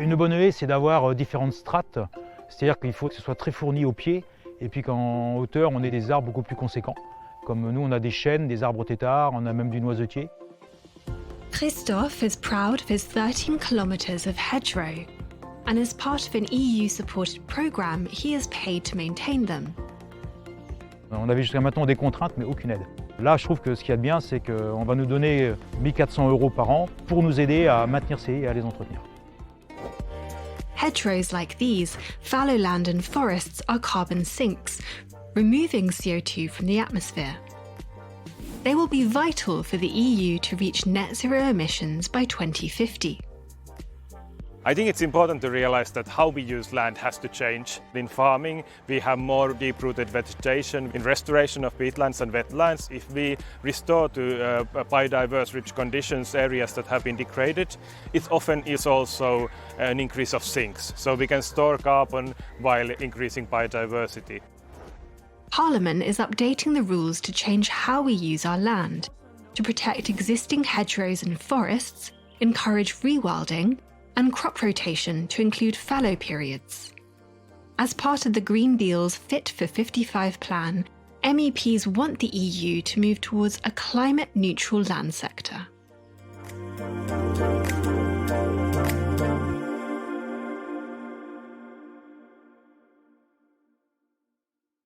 Une bonne haie, c'est d'avoir différentes strates, c'est-à-dire qu'il faut que ce soit très fourni au pied, et puis qu'en hauteur, on ait des arbres beaucoup plus conséquents. Comme nous, on a des chênes, des arbres têtards, on a même du noisetier. Christophe is proud of his 13 kilometres of hedgerow, and as part of an EU-supported programme, he is paid to maintain them. On avait jusqu'à maintenant des contraintes, mais aucune aide. Là, je trouve que ce qu'il y a de bien, c'est qu'on va nous donner 1 400 € par an pour nous aider à maintenir ces haies et à les entretenir. Hedgerows like these, fallow land and forests are carbon sinks, removing CO2 from the atmosphere. They will be vital for the EU to reach net zero emissions by 2050. I think it's important to realize that how we use land has to change. In farming, we have more deep-rooted vegetation. In restoration of peatlands and wetlands, if we restore to biodiverse rich conditions areas that have been degraded, it often is also an increase of sinks. So we can store carbon while increasing biodiversity. Parliament is updating the rules to change how we use our land, to protect existing hedgerows and forests, encourage rewilding, and crop rotation to include fallow periods. As part of the Green Deal's Fit for 55 plan, MEPs want the EU to move towards a climate-neutral land sector.